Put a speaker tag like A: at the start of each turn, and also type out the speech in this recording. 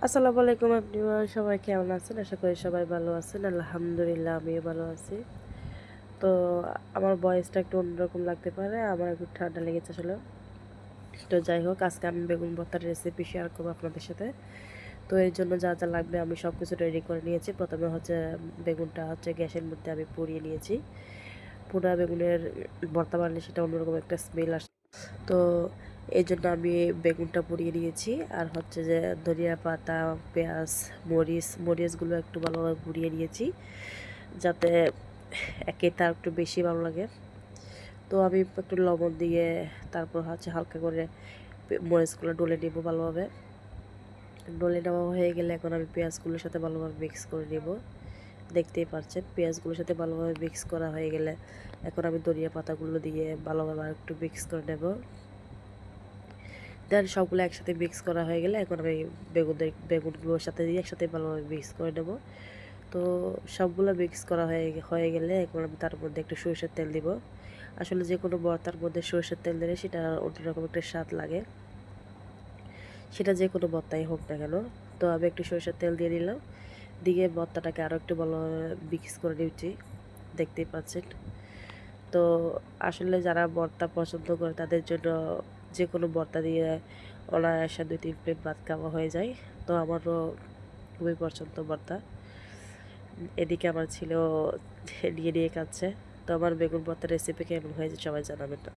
A: আসসালামু আলাইকুম এভরিওয়ান, সবাই কেমন আছেন? আশা করি সবাই ভালো আছেন। আলহামদুলিল্লাহ আমিও ভালো আছি। তো আমার ভয়েসটা একটু অন্যরকম লাগতে পারে, আমার একটু ঠান্ডা লেগেছে আসলে। তো যাই হোক, আজকে আমি বেগুন ভর্তার রেসিপি শেয়ার করবো আপনাদের সাথে। তো এর জন্য যা যা লাগবে আমি সব কিছু রেডি করে নিয়েছি। প্রথমে হচ্ছে বেগুনটা গ্যাসের মধ্যে আমি পুড়িয়ে নিয়েছি। পোড়া বেগুনের ভর্তা বানালে সেটা অন্যরকম একটা স্মেল আসে। তো এই জন্য আমি বেগুনটা পুড়িয়ে নিয়েছি। আর হচ্ছে যে ধনিয়া পাতা, পেঁয়াজ, মরিচগুলো একটু ভালোভাবে পুড়িয়ে নিয়েছি, যাতে খেতে আর একটু বেশি ভালো লাগে। তো আমি একটু লবণ দিয়ে তারপর হচ্ছে হালকা করে মরিচগুলো ডলে নেবো ভালোভাবে। ডলে নেওয়া হয়ে গেলে এখন আমি পেঁয়াজগুলোর সাথে ভালোভাবে মিক্স করে নেব। দেখতেই পাচ্ছেন পেঁয়াজগুলোর সাথে ভালোভাবে মিক্স করা হয়ে গেলে এখন আমি ধনিয়া পাতাগুলো দিয়ে ভালোভাবে আর একটু মিক্স করে নেব। দেন সবগুলো একসাথে মিক্স করা হয়ে গেলে এখন আমি বেগুনগুলোর সাথে দিয়ে একসাথে ভালোভাবে মিক্স করে নেব। তো সবগুলো মিক্স করা হয়ে গেলে এখন আমি তার মধ্যে একটু সরষের তেল দিব। আসলে যে কোনো ভর্তার মধ্যে সরষের তেল দিলে সেটা অন্যরকম একটা স্বাদ লাগে, সেটা যে কোনো ভর্তাই হোক না কেন। তো আমি একটু সরষের তেল দিয়ে নিলাম, দিয়ে ভর্তাটাকে আরও একটু ভালোভাবে মিক্স করে নিচ্ছি। দেখতেই পাচ্ছেন। তো আসলে যারা ভর্তা পছন্দ করে তাদের জন্য যে কোনো ভর্তা দিয়ে অনায়াসে 2-3 প্লেট ভাত খাওয়া হয়ে যায়। তো আমারও খুবই পছন্দ ভর্তা। এদিকে আমার ছেলেও নিয়ে নিয়ে খাচ্ছে। তো আমার বেগুন ভর্তার রেসিপি কেমন হয়েছে সবাই জানাবেন।